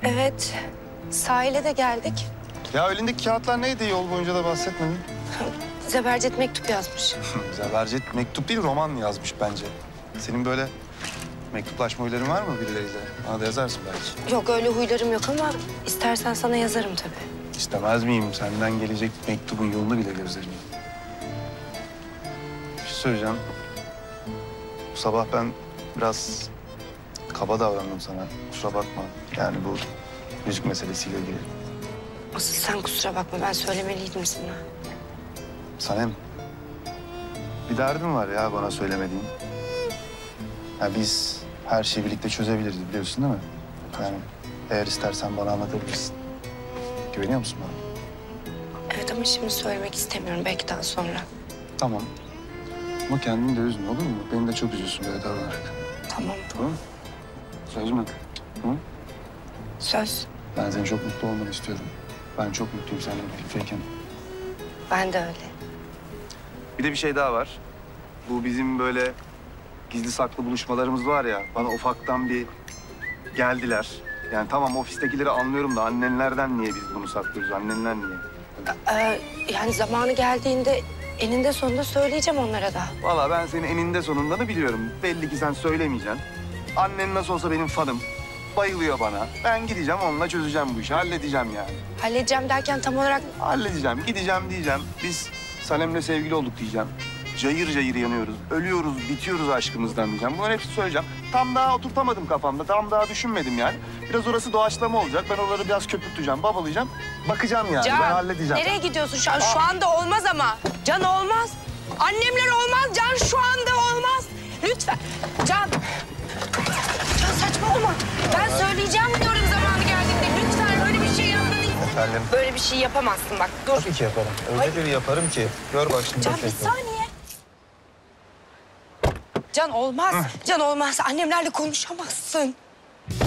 Evet. Sahile de geldik. Ya elindeki kağıtlar neydi? Yol boyunca da bahsetmedin. Zebercet mektup yazmış. Zebercet mektup değil, roman yazmış bence. Senin böyle mektuplaşma huyların var mı birileriyle? Bana da yazarsın belki. Yok öyle huylarım yok ama istersen sana yazarım tabii. İstemez miyim? Senden gelecek mektubun yolunu bile gözlerim. Bir şey söyleyeceğim. Bu sabah ben biraz kaba davrandım sana. Kusura bakma. Yani bu müzik meselesiyle ilgili. Asıl sen kusura bakma, ben söylemeliydim sana. Sanem, bir derdin var ya bana söylemediğin. Ya biz her şeyi birlikte çözebiliriz, biliyorsun değil mi? Yani eğer istersen bana anlatabilirsin. Güveniyor musun bana? Evet ama şimdi söylemek istemiyorum, belki daha sonra. Tamam. Ama kendini de üzme, olur mu? Beni de çok üzüyorsun böyle davranarak. Tamam. Tamam mı? Söz mü? Hı? Söz. Ben senin çok mutlu olmanı istiyorum. Ben çok mutluyum seninle birlikteyken. Ben de öyle. Bir de bir şey daha var. Bu bizim böyle gizli saklı buluşmalarımız var ya. Bana ufaktan bir geldiler. Yani tamam ofistekileri anlıyorum da annenlerden niye biz bunu saklıyoruz? Annenler niye? Yani zamanı geldiğinde eninde sonunda söyleyeceğim onlara da. Vallahi ben senin eninde sonunda da biliyorum. Belli ki sen söylemeyeceksin. Annen nasıl olsa benim fanım. Bayılıyor bana. Ben gideceğim onunla çözeceğim bu işi. Halledeceğim yani. Halledeceğim derken tam olarak... Halledeceğim. Gideceğim diyeceğim. Biz Sanem'le sevgili olduk diyeceğim. Cayır cayır yanıyoruz. Ölüyoruz, bitiyoruz aşkımızdan diyeceğim. Bunların hepsini söyleyeceğim. Tam daha oturtamadım kafamda. Tam daha düşünmedim yani. Biraz orası doğaçlama olacak. Ben oraları biraz köpürteceğim, babalayacağım. Bakacağım yani. Can, ben halledeceğim. nereye gidiyorsun şu an? Şu anda olmaz ama. Can olmaz. Annemler olmaz. Can şu anda olmaz. Lütfen. Can. Can saçmalama. Ben söyleyeceğim diyorum zamanı geldiğinde. Lütfen öyle bir şey yapmanı Efendim? Böyle bir şey yapamazsın bak. Dur. Tabii ki yaparım. Öyle bir yaparım ki. Gör bak şimdi. Can bir saniye. Can olmaz. Can olmaz. Annemlerle konuşamazsın.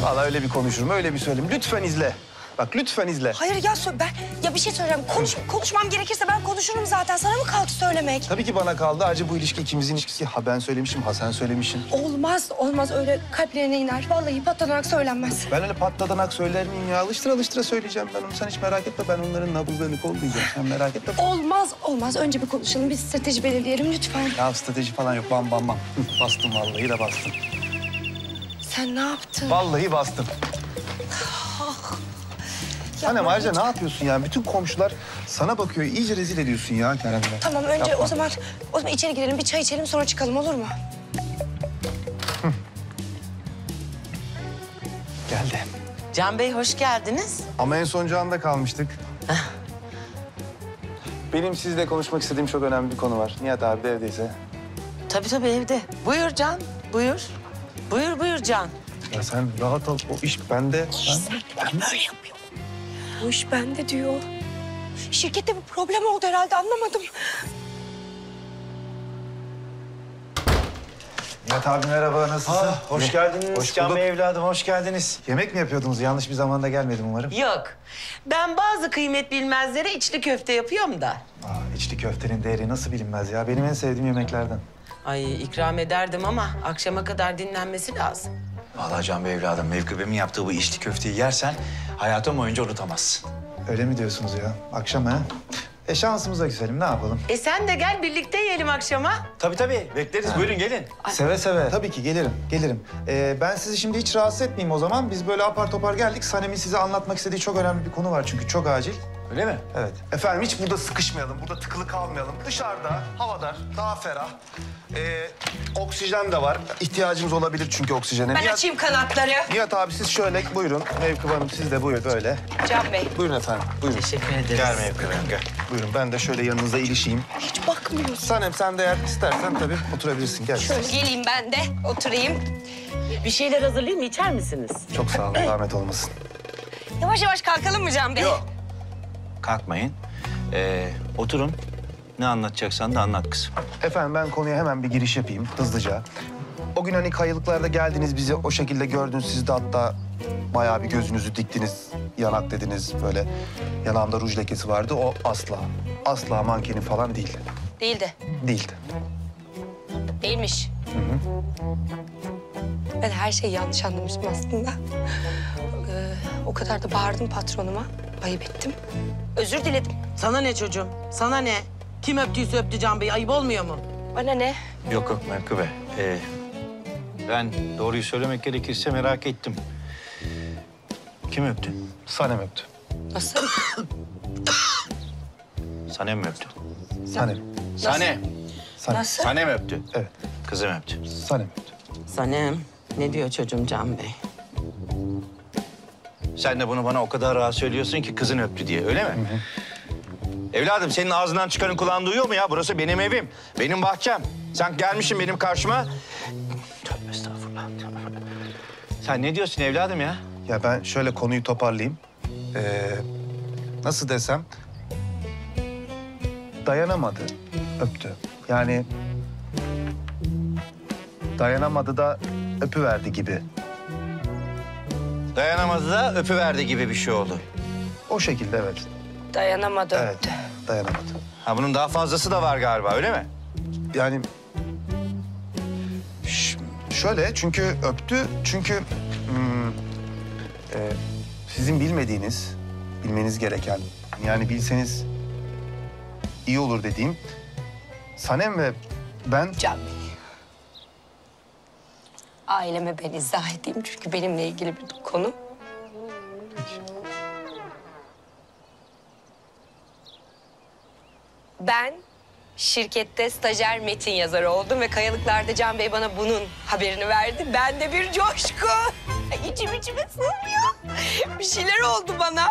Vallahi öyle bir konuşurum, öyle bir söyleyeyim. Lütfen izle. Bak lütfen izle. Hayır ya bir şey söyleyeceğim. Konuşmam gerekirse ben konuşurum zaten. Sana mı kalktı söylemek? Tabii ki bana kaldı. Acı bu ilişki ikimizin ilişkisi. Ha ben söylemişim, ha sen söylemişsin. Olmaz öyle kalplerine iner. Vallahi patlanarak söylenmez. Ben öyle patladanak söyler miyim ya? Alıştıra alıştıra söyleyeceğim ben onu. Sen hiç merak etme. Ben onların nabızlarını kollayacağım. Sen merak etme. Olmaz. Önce bir konuşalım. Bir strateji belirleyelim lütfen. Ya strateji falan yok. Bam bam bam. Bastım vallahi de bastım. Sen ne yaptın? Vallahi bastım. Annem ayrıca ne yapıyorsun ya? Bütün komşular sana bakıyor. İyice rezil ediyorsun ya Kerem'le. Tamam önce Yapma. o zaman içeri girelim. Bir çay içelim sonra çıkalım olur mu? Geldi. Can Bey hoş geldiniz. Ama en son Can'da kalmıştık. Benim sizle konuşmak istediğim çok önemli bir konu var. Nihat abi de evdeyse. Tabii evde. Buyur Can, buyur. Buyur Can. Ya sen rahat ol. O iş bende. Ben böyle yapıyor. Bu iş bende diyor. Şirkette bir problem oldu herhalde anlamadım. Nihat abi merhaba, nasılsın? Hoş geldiniz Hoş Can bulduk. Bey evladım, hoş geldiniz. Yemek mi yapıyordunuz? Yanlış bir zamanda gelmedim umarım. Yok. Ben bazı kıymet bilmezlere içli köfte yapıyorum da. İçli köftenin değeri nasıl bilinmez ya? Benim en sevdiğim yemeklerden. Ay ikram ederdim ama akşama kadar dinlenmesi lazım. Vallahi Can Bey evladım, Mevkübe'min yaptığı bu içli köfteyi yersen hayatın boyunca unutamazsın. Öyle mi diyorsunuz ya? Akşam ha? Şansımıza güzelim, ne yapalım? Sen de gel birlikte yiyelim akşama. Tabii bekleriz. Buyurun gelin. Seve seve. Tabii ki gelirim. Ben sizi şimdi hiç rahatsız etmeyeyim o zaman. Biz böyle apar topar geldik. Sanem'in size anlatmak istediği çok önemli bir konu var çünkü çok acil. Öyle mi? Evet. Efendim hiç burada sıkışmayalım, burada tıkılı kalmayalım. Dışarıda, havadar, daha ferah. Oksijen de var. İhtiyacımız olabilir çünkü oksijene. Ben açayım kanatları. Nihat abi siz şöyle buyurun. Mevkübe Hanım siz de buyurun böyle. Can Bey. Buyurun efendim, buyurun. Teşekkür ederiz. Gel Mevkübe'm gel. Buyurun ben de şöyle yanınıza ilişeyim. Hiç bakmıyorsun. Sanem sen de eğer istersen tabii oturabilirsin. Gel. Şöyle geleyim ben de oturayım. Bir şeyler hazırlayayım mı? İçer misiniz? Çok sağ olun, zahmet olmasın. Yavaş yavaş kalkalım mı Can Bey? Yok. Kalkmayın. Oturun. Ne anlatacaksan da anlat kızım. Efendim ben konuya hemen bir giriş yapayım hızlıca. O gün hani kayılıklarda geldiniz bizi o şekilde gördünüz. Siz de hatta bayağı bir gözünüzü diktiniz. Yanak dediniz böyle. Yanağımda ruj lekesi vardı. O asla mankeni falan değildi. Değildi. Değildi. Değilmiş. Ben her şeyi yanlış anlamışım aslında. O kadar da bağırdım patronuma. Ayıp ettim. Özür diledim. Sana ne çocuğum? Sana ne? Kim öptüyse öptü Can Bey. Ayıp olmuyor mu? Bana ne? Yok yok Menkıbe. Ben doğruyu söylemek gerekirse merak ettim. Kim öptü? Sanem öptü. Nasıl? Sanem mi öptü? Sanem. Sanem. Sanem. Nasıl? Sanem öptü. Evet. Kızım öptü. Sanem öptü. Sanem. Ne diyor çocuğum Can Bey? Sen de bunu bana o kadar rahat söylüyorsun ki kızın öptü diye, öyle mi? Evladım senin ağzından çıkanın kulağın duyuyor mu ya? Burası benim evim, benim bahçem. Sen gelmişsin benim karşıma. Tövbe estağfurullah. Sen ne diyorsun evladım ya? Ya ben şöyle konuyu toparlayayım. Nasıl desem... Dayanamadı, öptü. Yani... Dayanamadı da öpüverdi gibi. Dayanamadı da öpüverdi gibi bir şey oldu. O şekilde evet. Dayanamadı Evet, öptü. dayanamadı. Ha bunun daha fazlası da var galiba, öyle mi? Yani... Şöyle çünkü öptü çünkü... sizin bilmediğiniz, bilmeniz gereken... Yani bilseniz iyi olur dediğim... Sanem ve ben... Can Bey. Aileme ben izah edeyim çünkü benimle ilgili bir konu. Ben şirkette stajyer metin yazarı oldum ve kayalıklarda Can Bey bana bunun haberini verdi. Ben de bir coşku. İçim içime sığmıyor. Bir şeyler oldu bana.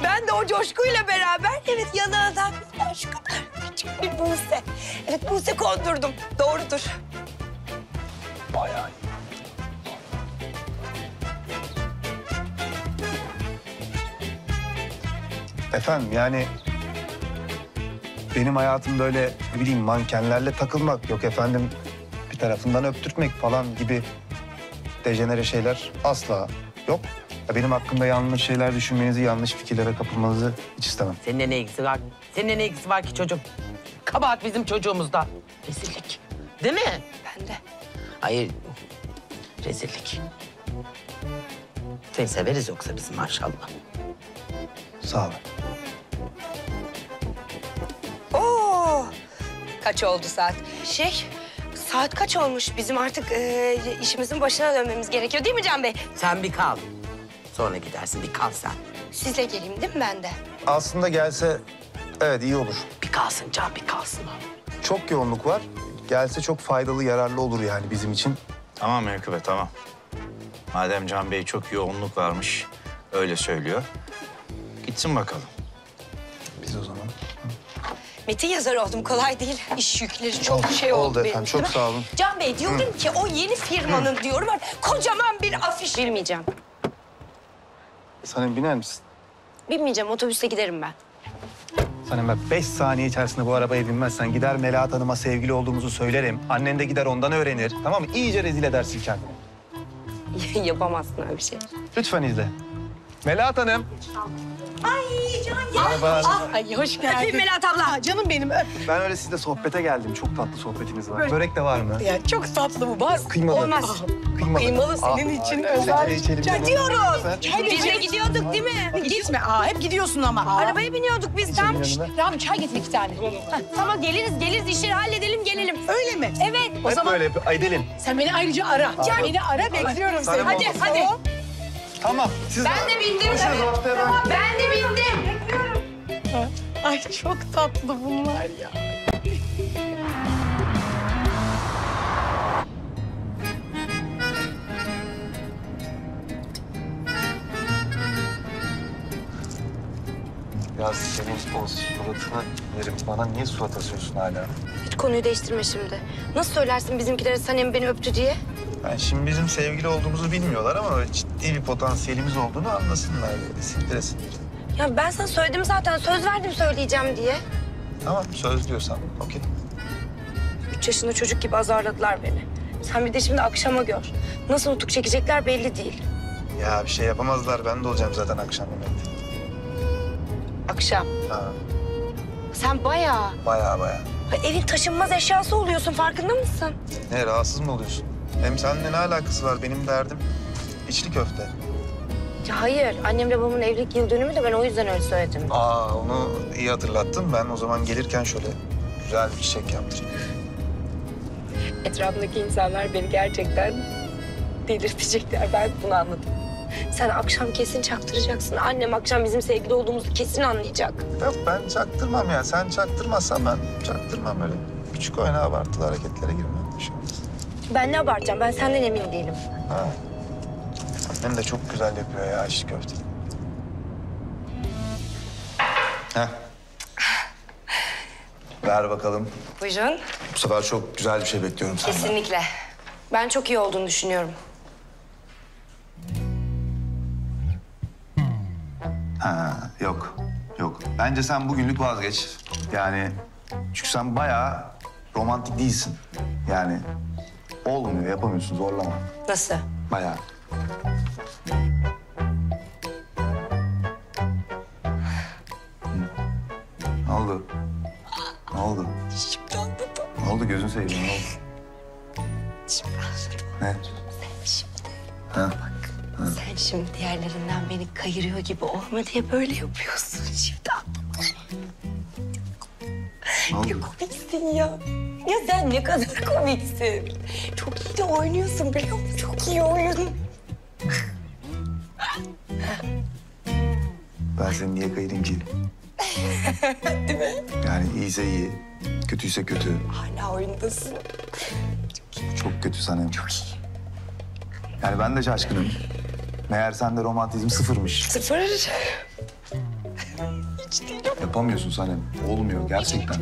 Ben de o coşkuyla beraber evet yanağından bir coşku. Küçük bir Buse. Evet Buse kondurdum. Doğrudur. Bayağı iyi. Efendim yani... Benim hayatımda öyle ne bileyim mankenlerle takılmak yok efendim. Bir tarafından öptürtmek falan gibi dejenere şeyler asla yok. Ya benim hakkımda yanlış şeyler düşünmenizi, yanlış fikirlere kapılmanızı hiç istemem. Seninle ne ilgisi var? Seninle ne ilgisi var ki çocuğum? Kabahat bizim çocuğumuzda. Rezillik. Değil mi? Ben de. Hayır. Rezillik. Seni severiz yoksa biz maşallah. Sağ olun. Oo! Kaç oldu saat? Saat kaç olmuş? Bizim artık işimizin başına dönmemiz gerekiyor değil mi Can Bey? Sen bir kal. Sonra gidersin. Bir kal sen. Sizle geleyim değil mi ben de? Aslında gelse evet iyi olur. Bir kalsın Can, bir kalsın. Çok yoğunluk var. Gelse çok faydalı, yararlı olur yani bizim için. Tamam Menkıbe, tamam. Madem Can Bey çok yoğunluk varmış, öyle söylüyor. Gitsin bakalım. Biz o zaman. Metin yazarı oldum. Kolay değil. İş yükleri çok şey oldu. Oldu benim efendim, üstüme. çok sağ olun. Can Bey diyorum ki o yeni firmanın diyorum var. Kocaman bir afiş. Bilmeyeceğim. Sanem biner misin? Bilmeyeceğim. Otobüste giderim ben. Sanem bak 5 saniye içerisinde bu arabaya binmezsen gider Melahat Hanım'a sevgili olduğumuzu söylerim. Annen de gider ondan öğrenir. Tamam mı? İyice rezil edersin kendini. Yapamazsın öyle bir şey. Lütfen izle. Melahat Hanım. Ay Can Merhaba. Ay hoş geldin. Öpeyim Melahat abla. Canım benim öp. Ben öyle sizle sohbete geldim. Çok tatlı sohbetiniz var. Börek de var mı? Ya çok tatlı bu. Var. Kıymalı. Olmaz. Kıymalı. Kıymalı senin için özel. Şekeri içelim. Gidiyoruz. Biz de gidiyorduk değil mi? Gitme. Hep gidiyorsun ama. Arabaya biniyorduk biz tam. Ram çay getir 2 tane. Tamam geliriz işleri halledelim gelelim. Öyle mi? Evet. O Hep zaman böyle Aydelin. sen beni ayrıca ara. Beni ara bekliyorum seni. Tamam. Hadi. Tamam. Siz Ben de bindim. Görüşürüz haftaya ben. Ben de bindim. Ay çok tatlı bunlar ya. Ya senin o suratına yerim. Bana niye surat asıyorsun hala? Hiç konuyu değiştirme şimdi. Nasıl söylersin bizimkilere Sanem beni öptü diye? Yani şimdi bizim sevgili olduğumuzu bilmiyorlar ama böyle ciddi bir potansiyelimiz olduğunu anlasınlar böyle. Siktiresinler. Ya ben sana söyledim zaten. Söz verdim söyleyeceğim diye. Tamam söz diyorsan okey. 3 yaşında çocuk gibi azarladılar beni. Sen bir de şimdi akşama gör. Nasıl nutuk çekecekler belli değil. Ya bir şey yapamazlar. Ben de olacağım zaten akşam yemekte. Akşam. Ha, Sen bayağı baya. evin taşınmaz eşyası oluyorsun. Farkında mısın? Ne rahatsız mı oluyorsun? Hem seninle ne alakası var? Benim derdim içli köfte. Ya hayır, annemle babamın evlilik yıl dönümü de ben o yüzden öyle söyledim. Onu iyi hatırlattın. Ben o zaman gelirken şöyle güzel bir çiçek yaptırayım. Etrafındaki insanlar beni gerçekten delirtecekler. Ben bunu anladım. Sen akşam kesin çaktıracaksın. Annem akşam bizim sevgili olduğumuzu kesin anlayacak. Yok ben çaktırmam ya. Sen çaktırmazsan ben çaktırmam öyle. Küçük oyuna abartılı hareketlere girmem. Bir şey olmaz. Ben ne abartacağım? Ben senden emin değilim. Ha. Annem de çok güzel yapıyor ya içli köfte. Heh. Ver bakalım. Buyurun. Bu sefer çok güzel bir şey bekliyorum senden. Kesinlikle. Ben çok iyi olduğunu düşünüyorum. Ha, yok. Bence sen bugünlük vazgeç. Yani çünkü sen bayağı romantik değilsin. Yani olmuyor, yapamıyorsun, zorlama. Nasıl? Bayağı. Ne oldu? Ne oldu? Şimdi anladım. Ne oldu gözünü seveyim, ne oldu? Şimdi anladım. Ne? Şimdi Ha? sen şimdi diğerlerinden beni kayırıyor gibi olma diye böyle yapıyorsun. Şimdi anladım. Ne oldu? Ne komiksin ya. Ya sen ne kadar komiksin. Çok iyi de oynuyorsun biliyor musun? Çok iyi oyun. Ben seni niye kayırayım ki? Değil mi? Yani iyiyse iyi, kötüyse kötü. Hala oyundasın. Çok kötü Sanem. Çok iyi. Yani ben de şaşkınım. Meğer sende romantizm sıfırmış. Sıfır. Hiç değil. Yapamıyorsun Sanem. Olmuyor gerçekten.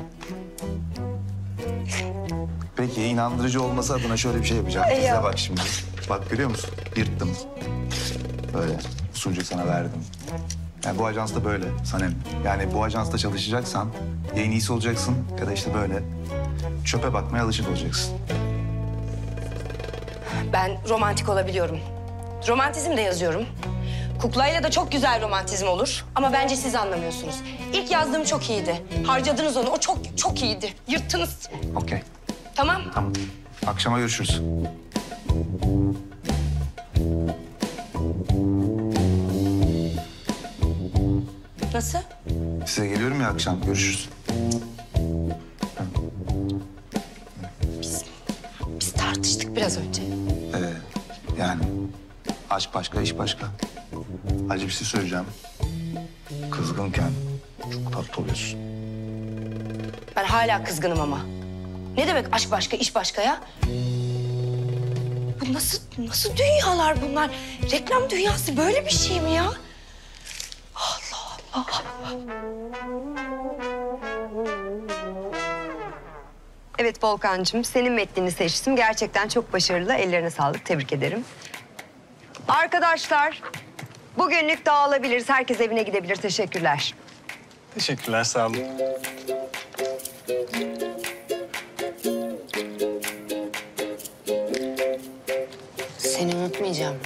Peki inandırıcı olması adına şöyle bir şey yapacağım. Ya. İzle bak şimdi. Bak görüyor musun? Yırttım. Böyle usulca sana verdim. Yani bu ajans da böyle Sanem. Yani bu ajansta çalışacaksan ya en iyisi olacaksın ya da işte böyle çöpe bakmaya alışık olacaksın. Ben romantik olabiliyorum. Romantizm de yazıyorum. Kuklayla da çok güzel romantizm olur. Ama bence siz anlamıyorsunuz. İlk yazdığım çok iyiydi. Harcadınız onu. O çok iyiydi. Yırttınız. Okey. Tamam. Tamam. Akşama görüşürüz. Nasıl? Size geliyorum ya akşam. Görüşürüz. Biz tartıştık biraz önce. Yani aşk başka, iş başka. Acı bir şey söyleyeceğim. Kızgınken çok tatlı oluyorsun. Ben hala kızgınım ama. Ne demek aşk başka, iş başka ya? Bu nasıl dünyalar bunlar? Reklam dünyası böyle bir şey mi ya? Allah Allah. Evet Volkan'cığım, senin metnini seçtim. Gerçekten çok başarılı. Ellerine sağlık. Tebrik ederim. Arkadaşlar, bugünlük dağılabiliriz. Herkes evine gidebilir. Teşekkürler. Teşekkürler, sağ olun. Seni unutmayacağım.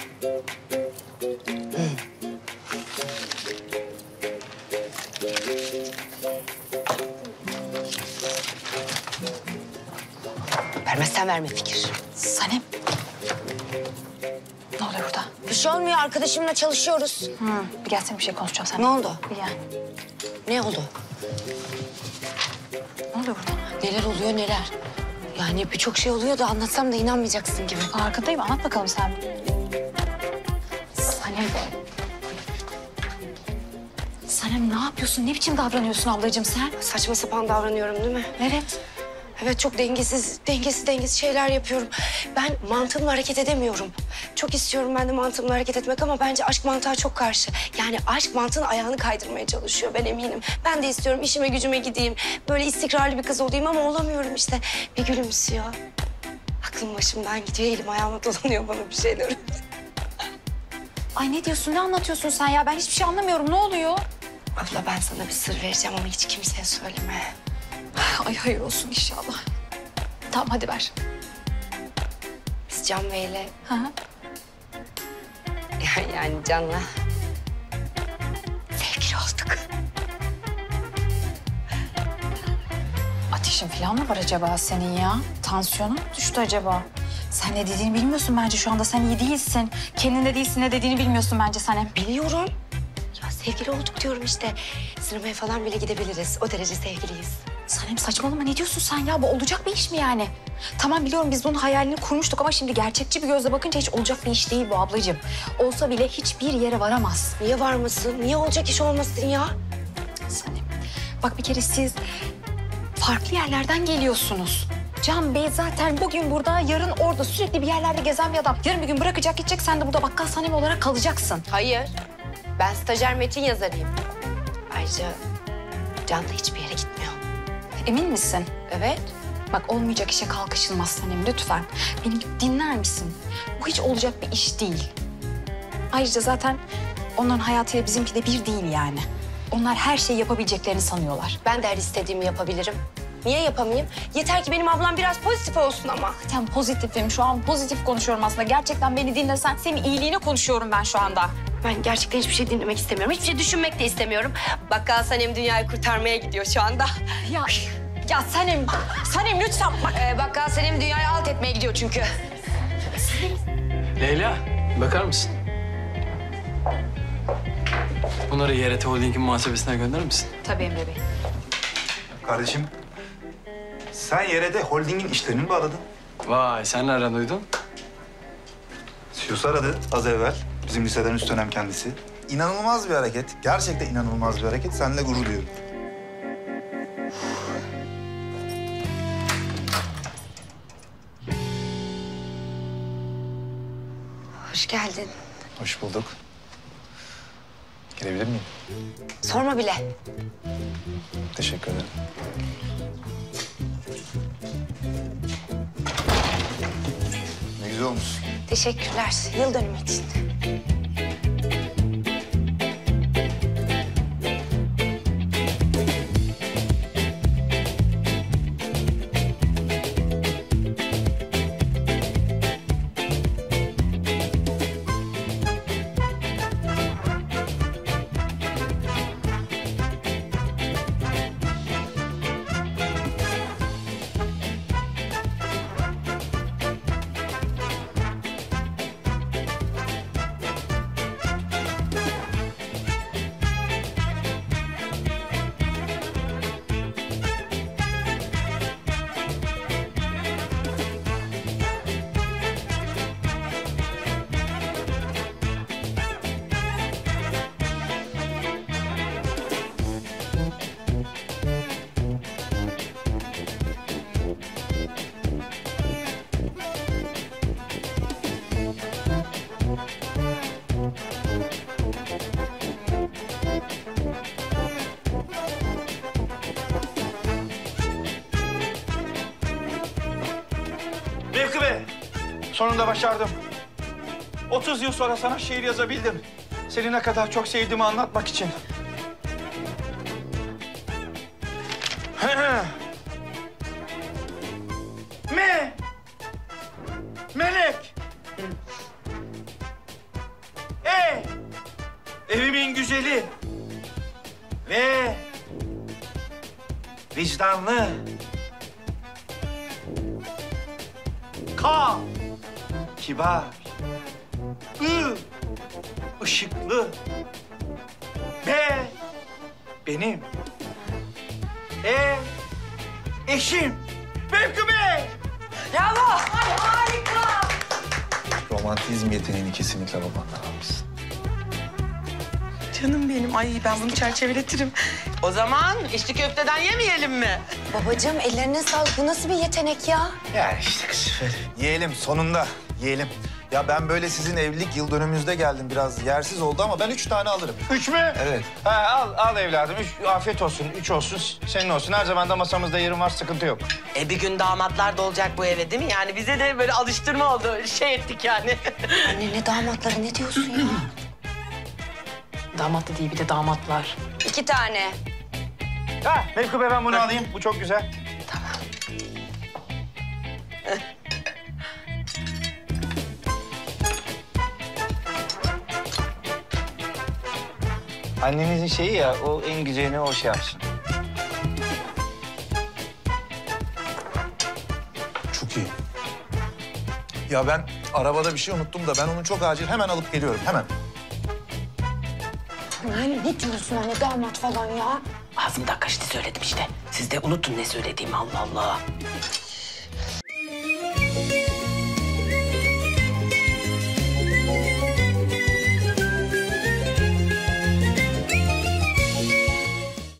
Vermezsen verme fikir. Sanem. Ne oluyor burada? Bir şey olmuyor. Arkadaşımla çalışıyoruz. Bir gelsene bir şey konuşacağız Ne seninle. oldu? Bir gel. Ne oldu? Ne oluyor burada? Neler oluyor neler? Yani birçok şey oluyor da anlatsam da inanmayacaksın gibi. Farkındayım. Anlat bakalım sen. Sanem. Sanem ne yapıyorsun? Ne biçim davranıyorsun ablacığım sen? Saçma sapan davranıyorum değil mi? Evet. Evet çok dengesiz şeyler yapıyorum. Ben mantığımla hareket edemiyorum. Çok istiyorum ben de mantığımla hareket etmek ama bence aşk mantığa çok karşı. Yani aşk mantığın ayağını kaydırmaya çalışıyor ben eminim. Ben de istiyorum işime gücüme gideyim. Böyle istikrarlı bir kız olayım ama olamıyorum işte. Bir gülümsüyor. Aklım başımdan gidiyor, elim ayağıma dolanıyor bana bir şeyler. Ay ne diyorsun? Ne anlatıyorsun sen ya? Ben hiçbir şey anlamıyorum. Ne oluyor? Abla ben sana bir sır vereceğim ama hiç kimseye söyleme. Ay hayır olsun inşallah. Tamam hadi ver. Biz Can Bey'le Hı hı. yani Can'la sevgili olduk. Ateşin falan mı var acaba senin ya? Tansiyonun mu düştü acaba? Sen ne dediğini bilmiyorsun bence şu anda. Sen iyi değilsin. Kendinde değilsin, ne dediğini bilmiyorsun bence Sanem. Biliyorum. Ya sevgili olduk diyorum işte. Sinemaya falan bile gidebiliriz. O derece sevgiliyiz. Sanem saçmalama, ne diyorsun sen ya? Bu olacak bir iş mi yani? Tamam biliyorum biz bunun hayalini kurmuştuk ama şimdi gerçekçi bir gözle bakınca hiç olacak bir iş değil bu ablacığım. Olsa bile hiçbir yere varamaz. Niye varmasın? Niye olacak iş olmasın ya? Sanem bak bir kere siz farklı yerlerden geliyorsunuz. Can Bey zaten bugün burada, yarın orada, sürekli bir yerlerde gezen bir adam. Yarın bir gün bırakacak gidecek, sen de burada bakkal Sanem olarak kalacaksın. Hayır. Ben stajyer metin yazarıyım. Ayrıca Can da hiçbir yere gitmiyor. Emin misin? Evet. Bak olmayacak işe kalkışılmaz Sanem, lütfen. Beni dinler misin? Bu hiç olacak bir iş değil. Ayrıca zaten onların hayatıyla bizimki de bir değil yani. Onlar her şeyi yapabileceklerini sanıyorlar. Ben de her istediğimi yapabilirim. Niye yapamayayım? Yeter ki benim ablam biraz pozitif olsun ama. Zaten pozitifim, şu an pozitif konuşuyorum aslında. Gerçekten beni dinlesen, senin iyiliğine konuşuyorum ben şu anda. Ben gerçekten hiçbir şey dinlemek istemiyorum. Hiçbir şey düşünmek de istemiyorum. Bakkal Sanem dünyayı kurtarmaya gidiyor şu anda. Ya Sanem lütfen bak. Bakkal Sanem dünyayı alt etmeye gidiyor çünkü. Leyla, bakar mısın? Bunları YRT Holding'in muhasebesine gönderir misin? Tabii Emre Bey. Kardeşim, sen YRT Holding'in işlerini mi bağladın? Vay, sen nereden duydun? CEO'su aradı az evvel. Bizim liseden üst dönem kendisi. İnanılmaz bir hareket. Gerçekten inanılmaz bir hareket. Seninle gurur duyuyorum. Hoş geldin. Hoş bulduk. Girebilir miyim? Sorma bile. Teşekkür ederim. Ne güzel olmuş. Teşekkürler. Yıl dönümü için. Mevki Bey, sonunda başardım. 30 yıl sonra sana şiir yazabildim. Seni ne kadar çok sevdiğimi anlatmak için. Melek. Evimin güzeli. Ve vicdanlı. Kibar. Işıklı. Ve benim. Eşim. Mevki Bey. Bravo. Ay, harika. Romantizm yeteneğini kesinlikle babandan almışsın. Canım benim. Ay ben bunu çerçeveletirim. O zaman içli köfteden yemeyelim mi? Babacığım ellerine sağlık. Bu nasıl bir yetenek ya? Yani işte kız. Yiyelim sonunda, yiyelim. Ya ben böyle sizin evlilik yıl dönümünüzde geldim. Biraz yersiz oldu ama ben 3 tane alırım. 3 mü? Evet. Ha, al evladım. 3 afiyet olsun. 3 olsun. Senin olsun. Her zaman da masamızda yerin var. Sıkıntı yok. Bir gün damatlar da olacak bu eve değil mi? Yani bize de böyle alıştırma oldu. Şey ettik yani. Anne ne damatları ne diyorsun ya? Damat da değil, bir de damatlar. 2 tane. Ha, Mevki Bey ben bunu alayım. Bu çok güzel. Annenizin şeyi ya, o en güzelini o şey yapsın. Çok iyi. Ya ben arabada bir şey unuttum da ben onu çok acil hemen alıp geliyorum hemen. Yani ne diyorsun anne damat falan ya? Ağzımdan kaçtı söyledim işte. Siz de unutun ne söylediğimi Allah Allah.